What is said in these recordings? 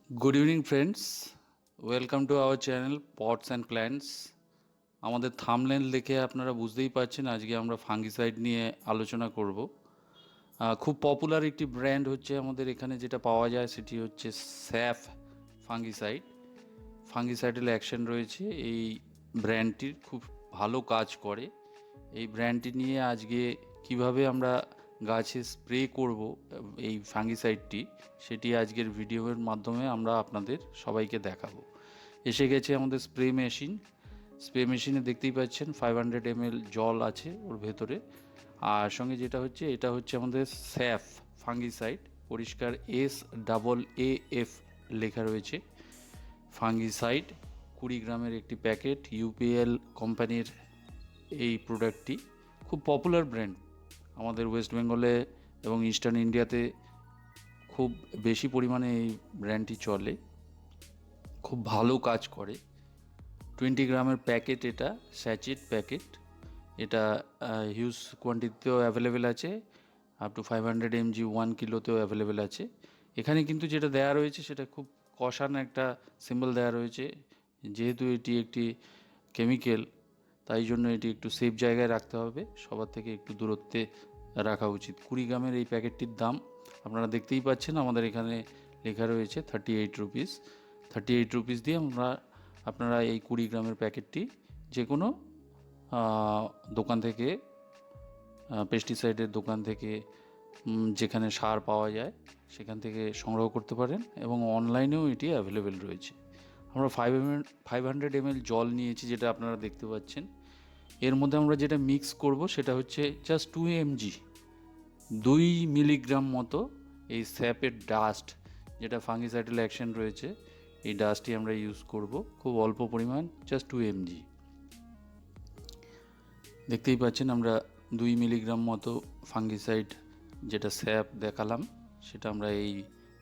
Good evening friends, welcome to our channel pots and plants. আমাদের thumbnail দেখে আপনারা বুঝতেই পারছেন আজকে আমরা ফাঙ্গিসাইড নিয়ে আলোচনা করব। খুব পপুলার একটি ব্র্যান্ড হচ্ছে আমাদের এখানে যেটা পাওয়া যায় সেটি হচ্ছে স্যাফ ফাঙ্গিসাইড। ফাঙ্গিসাইডাল অ্যাকশন রয়েছে এই ব্র্যান্ডটির, খুব ভালো কাজ করে। এই ব্র্যান্ডটি নিয়ে আজকে কিভাবে আমরা গাছে স্প্রে করব এই ফাঙ্গিসাইডটি, সেটি আজকের ভিডিওর মাধ্যমে আমরা আপনাদের সবাইকে দেখাবো। এসে গেছে আমাদের স্প্রে মেশিন। স্প্রে মেশিনে দেখতেই পাচ্ছেন 500 ml জল আছে ওর ভেতরে। আর সঙ্গে যেটা হচ্ছে, এটা হচ্ছে আমাদের স্যাফ ফাঙ্গিসাইড, পরিষ্কার SAAF লেখা রয়েছে। ফাঙ্গিসাইড 20 গ্রামের একটি প্যাকেট, ইউপিএল কোম্পানির এই প্রোডাক্টটি। খুব পপুলার ব্র্যান্ড আমাদের ওয়েস্ট বেঙ্গলে এবং ইস্টার্ন ইন্ডিয়াতে, খুব বেশি পরিমাণে এই ব্র্যান্ডটি চলে, খুব ভালো কাজ করে। 20 গ্রামের প্যাকেট, এটা স্যাচেট প্যাকেট। এটা হিউজ কোয়ান্টিটিতেও অ্যাভেলেবেল আছে, আপ টু 500 mg 1 কিলোতেও অ্যাভেলেবেল আছে। এখানে কিন্তু যেটা দেওয়া রয়েছে সেটা খুব কষানো একটা সিম্বল দেওয়া রয়েছে। যেহেতু এটি একটি কেমিক্যাল, তাই জন্য এটি একটু সেফ জায়গায় রাখতে হবে, সবার থেকে একটু দূরত্বে রাখা উচিত। 20 গ্রামের এই প্যাকেটটির দাম আপনারা দেখতেই পাচ্ছেন, আমাদের এখানে লেখা রয়েছে 38 রুপিস। 38 রুপিস দিয়ে আপনারা এই 20 গ্রামের প্যাকেটটি যে কোনো দোকান থেকে, পেস্টিসাইডের দোকান থেকে, যেখানে সার পাওয়া যায় সেখান থেকে সংগ্রহ করতে পারেন, এবং অনলাইনেও এটি অ্যাভেলেবেল রয়েছে। আমরা 500 ml জল নিয়েছি, যেটা আপনারা দেখতে পাচ্ছেন। এর মধ্যে আমরা যেটা মিক্স করব সেটা হচ্ছে জাস্ট 2 mg, 2 মিলিগ্রাম মতো এই স্যাপের ডাস্ট, যেটা ফাঙ্গিসাইডাল অ্যাকশন রয়েছে, এই ডাস্টটি আমরা ইউজ করব। খুব অল্প পরিমাণ, জাস্ট 2 mg। দেখতেই পাচ্ছেন আমরা 2 মিলিগ্রাম মতো ফাঙ্গিসাইড, যেটা স্যাপ দেখালাম, সেটা আমরা এই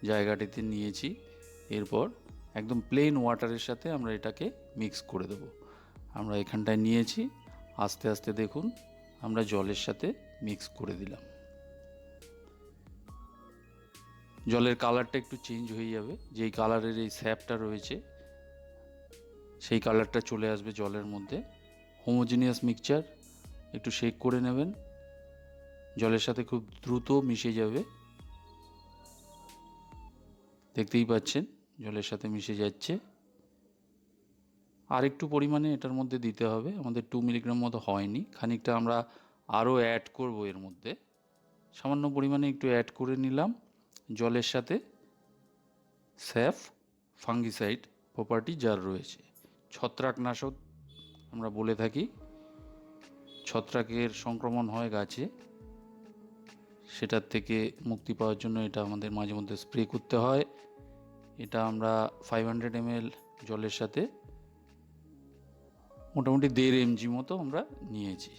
জায়গাটিতে নিয়েছি। এরপর একদম প্লেন ওয়াটারের সাথে আমরা এটাকে মিক্স করে দেব। আমরা এখানটায় নিয়েছি, আস্তে আস্তে দেখুন আমরা জলের সাথে মিক্স করে দিলাম। জলের কালারটা একটু চেঞ্জ হয়ে যাবে, যেই কালারের এই স্যাপটা রয়েছে সেই কালারটা চলে আসবে জলের মধ্যে। হোমোজিনিয়াস মিক্সচার, একটু শেক করে নেবেন, জলের সাথে খুব দ্রুত মিশে যাবে। দেখতেই পাচ্ছেন জলের সাথে মিশে যাচ্ছে। আর একটু পরিমাণে এটার মধ্যে দিতে হবে, আমাদের 2 মিলিগ্রাম মতো হয়নি, খানিকটা আমরা আরও অ্যাড করব এর মধ্যে। সামান্য পরিমাণে একটু অ্যাড করে নিলাম জলের সাথে। স্যাফ ফাঙ্গিসাইড প্রপার্টি যার রয়েছে, ছত্রাকনাশক আমরা বলে থাকি। ছত্রাকের সংক্রমণ হয় গাছে, সেটার থেকে মুক্তি পাওয়ার জন্য এটা আমাদের মাঝে মধ্যে স্প্রে করতে হয়। এটা আমরা 500 ml জলের সাথে মোটামুটি 1.5 mg মতো আমরা নিয়েছি।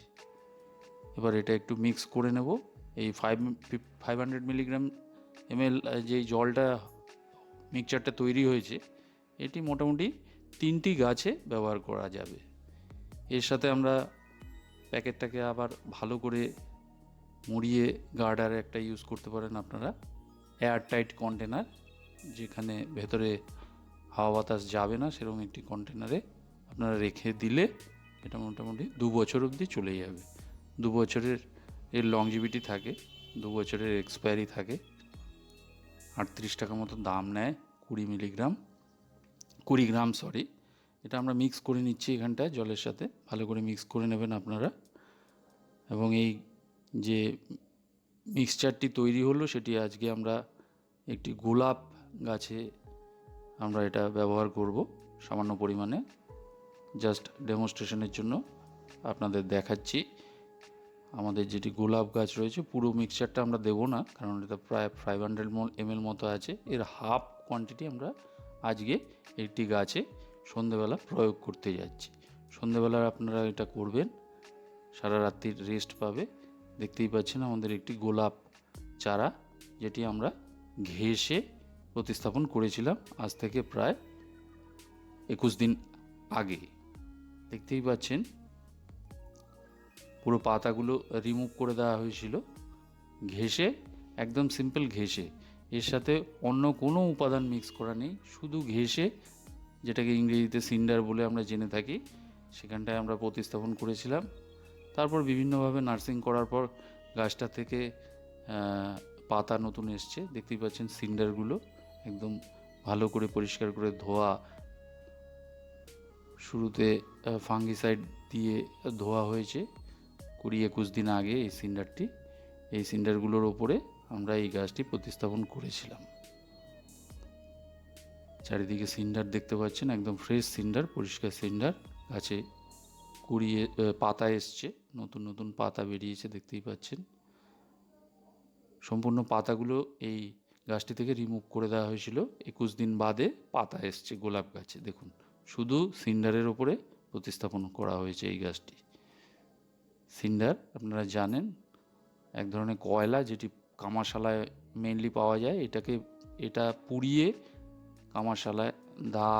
এবার এটা একটু মিক্স করে নেব। এই 500 mg যেই জলটা, মিক্সচারটা তৈরি হয়েছে, এটি মোটামুটি 3টি গাছে ব্যবহার করা যাবে। এর সাথে আমরা প্যাকেটটাকে আবার ভালো করে মুড়িয়ে গার্ডার একটা ইউজ করতে পারেন আপনারা, এয়ার টাইট কন্টেনার, যেখানে ভেতরে হাওয়া বাতাস যাবে না, সেরকম একটি কন্টেনারে আপনারা রেখে দিলে এটা মোটামুটি 2 বছর অবধি চলে যাবে। 2 বছরের এর লংজিভিটি থাকে, 2 বছরের এক্সপায়ারি থাকে। 38 টাকা মতো দাম নেয় 20 গ্রাম। এটা আমরা মিক্স করে নিচ্ছি এখানটায় জলের সাথে, ভালো করে মিক্স করে নেবেন আপনারা। এবং এই যে মিক্সচারটি তৈরি হলো, সেটি আজকে আমরা একটি গোলাপ গাছে আমরা এটা ব্যবহার করব সামান্য পরিমাণে। জাস্ট ডেমনস্ট্রেশনের জন্য আপনাদের দেখাচ্ছি। আমাদের যেটি গোলাপ গাছ রয়েছে, পুরো মিক্সচারটা আমরা দেবো না, কারণ এটা প্রায় 500 ml মতো আছে। এর হাফ কোয়ান্টিটি আমরা আজকে একটি গাছে সন্ধেবেলা প্রয়োগ করতে যাচ্ছি। সন্ধেবেলা আপনারা এটা করবেন, সারা রাত্রির রেস্ট পাবে। দেখতেই পাচ্ছেন আমাদের একটি গোলাপ চারা, যেটি আমরা ঘেঁষে প্রতিস্থাপন করেছিলাম আজ থেকে প্রায় 21 দিন আগে। দেখতেই পাচ্ছেন পুরো পাতাগুলো রিমুভ করে দেওয়া হয়েছিল ঘেঁষে, একদম সিম্পল ঘেঁষে। এর সাথে অন্য কোনো উপাদান মিক্স করা নেই, শুধু ঘেঁষে, যেটাকে ইংরেজিতে সিন্ডার বলে আমরা জেনে থাকি, সেখানটায় আমরা প্রতিস্থাপন করেছিলাম। তারপর বিভিন্নভাবে নার্সিং করার পর গাছটা থেকে পাতা নতুন এসছে, দেখতেই পাচ্ছেন সিন্ডারগুলো একদম ভালো করে পরিষ্কার করে ধোয়া, শুরুতে ফাঙ্গিসাইড দিয়ে ধোয়া হয়েছে 20-21 দিন আগে। এই সিন্ডারগুলোর ওপরে আমরা এই গাছটি প্রতিস্থাপন করেছিলাম। চারিদিকে সিন্ডার দেখতে পাচ্ছেন, একদম ফ্রেশ সিন্ডার, পরিষ্কার সিন্ডার। গাছে পাতা এসছে, নতুন নতুন পাতা বেরিয়েছে, দেখতেই পাচ্ছেন। সম্পূর্ণ পাতাগুলো এই গাছটি থেকে রিমুভ করে দেওয়া হয়েছিল, 21 দিন বাদে পাতা এসছে গোলাপ গাছে। দেখুন, শুধু সিন্ডারের ওপরে প্রতিস্থাপন করা হয়েছে এই গাছটি। সিন্ডার আপনারা জানেন এক ধরনের কয়লা, যেটি কামারশালায় মেইনলি পাওয়া যায়। এটা পুড়িয়ে কামারশালায় দা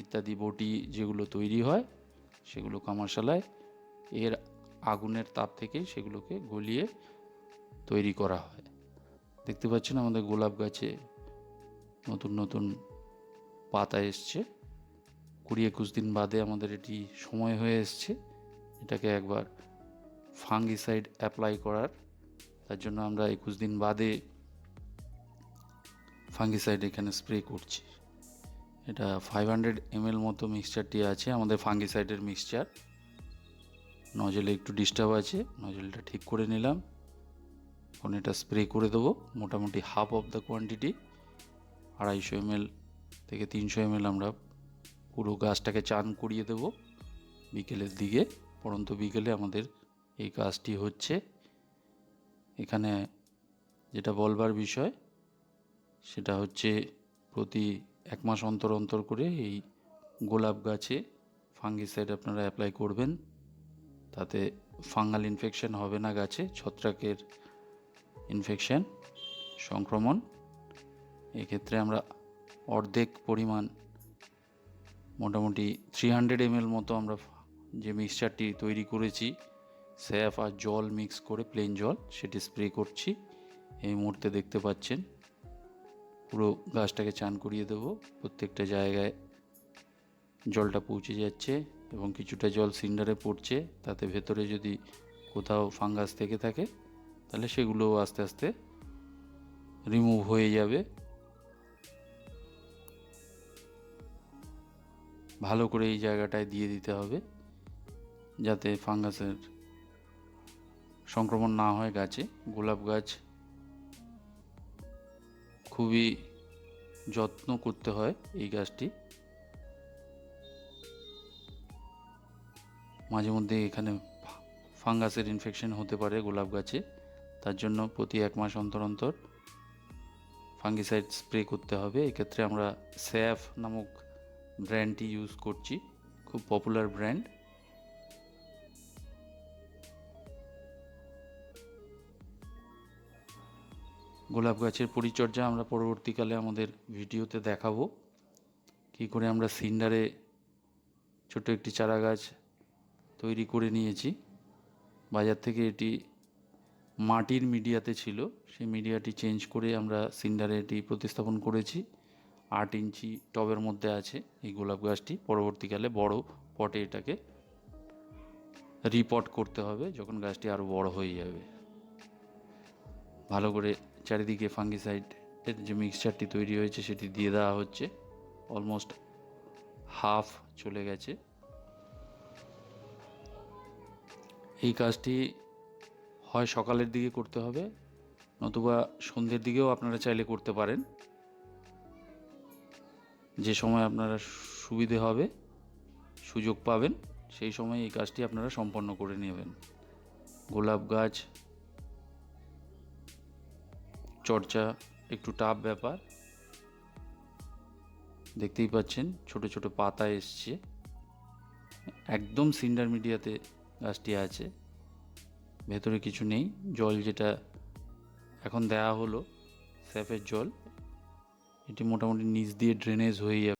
ইত্যাদি বটি যেগুলো তৈরি হয়, সেগুলো কামারশালায় এর আগুনের তাপ থেকে সেগুলোকে গলিয়ে তৈরি করা হয়। দেখতে পাচ্ছেন আমাদের গোলাপ গাছে নতুন নতুন পাতা এসছে, 20-21 দিন বাদে আমাদের এটি সময় হয়ে এসছে এটাকে একবার ফাঙ্গিসাইড অ্যাপ্লাই করার। তার জন্য আমরা 21 দিন বাদে ফাঙ্গিসাইড এখানে স্প্রে করছি। এটা 500 ml মতো মিক্সচারটি আছে, আমাদের ফাঙ্গিসাইডের মিক্সচার। নজলে একটু ডিস্টার্ব আছে, নজলটা ঠিক করে নিলাম। এখন এটা স্প্রে করে দেবো, মোটামুটি half of the quantity, 250 ml থেকে 300 ml আমরা পুরো গাছটাকে চান করিয়ে দেব বিকেলের দিকে। পরন্ত বিকেলে আমাদের এই কাজটি হচ্ছে। এখানে যেটা বলবার বিষয় সেটা হচ্ছে, প্রতি 1 মাস অন্তর অন্তর করে এই গোলাপ গাছে ফাঙ্গিসাইড আপনারা অ্যাপ্লাই করবেন। তাতে ফাঙ্গাল ইনফেকশন হবে না, গাছে ছত্রাকের ইনফেকশন সংক্রমণ। এক্ষেত্রে আমরা অর্ধেক পরিমাণ, মোটামুটি 300 ml মতো আমরা যে মিক্সচারটি তৈরি করেছি, স্যাফ আর জল মিক্স করে, প্লেন জল, সেটি স্প্রে করছি। এই মুহূর্তে দেখতে পাচ্ছেন পুরো গাছটাকে চান করিয়ে দেব। প্রত্যেকটা জায়গায় জলটা পৌঁছে যাচ্ছে এবং কিছুটা জল সিন্ডারে পড়ছে। তাতে ভেতরে যদি কোথাও ফাঙ্গাস থেকে থাকে তাহলে সেগুলোও আস্তে আস্তে রিমুভ হয়ে যাবে। ভালো করে এই জায়গাটায় দিয়ে দিতে হবে যাতে ফাঙ্গাসের সংক্রমণ না হয় গাছে। গোলাপ গাছ খুবই যত্ন করতে হয় এই গাছটি। মাঝে মধ্যে এখানে ফাঙ্গাসের ইনফেকশন হতে পারে গোলাপ গাছে, তার জন্য প্রতি 1 মাস অন্তর অন্তর ফাঙ্গিসাইড স্প্রে করতে হবে। এক্ষেত্রে আমরা স্যাফ নামক ব্র্যান্ডটি ইউজ করছি, খুব পপুলার ব্র্যান্ড। গোলাপ গাছের পরিচর্যা আমরা পরবর্তীকালে আমাদের ভিডিওতে দেখাবো, কী করে আমরা সিন্ডারে ছোট একটি চারা গাছ তৈরি করে নিয়েছি। বাজার থেকে এটি মাটির মিডিয়াতে ছিল, সেই মিডিয়াটি চেঞ্জ করে আমরা সিন্ডারে এটি প্রতিস্থাপন করেছি। 8 ইঞ্চি টবের মধ্যে আছে এই গোলাপ গাছটি। পরবর্তীকালে বড় পটে এটাকে রিপট করতে হবে যখন গাছটি আরও বড় হয়ে যাবে। ভালো করে চারিদিকে ফাঙ্গিসাইডের যে মিক্সচারটি তৈরি হয়েছে সেটি দিয়ে দেওয়া হচ্ছে। অলমোস্ট হাফ চলে গেছে। এই কাজটি হয় সকালের দিকে করতে হবে, নতুবা সন্ধ্যের দিকেও আপনারা চাইলে করতে পারেন। যে সময় আপনারা সুবিধে হবে, সুযোগ পাবেন, সেই সময় এই কাজটি আপনারা সম্পন্ন করে নেবেন। গোলাপ গাছ চর্চা একটু টাফ ব্যাপার। দেখতেই পাচ্ছেন ছোট ছোট পাতা এসছে, একদম সিন্ডার মিডিয়াতে গাছটি আছে, ভেতরে কিছু নেই। জল যেটা এখন দেওয়া হলো স্যাফের জল, এটি মোটামুটি নিচ দিয়ে ড্রেনেজ হয়ে যাবে।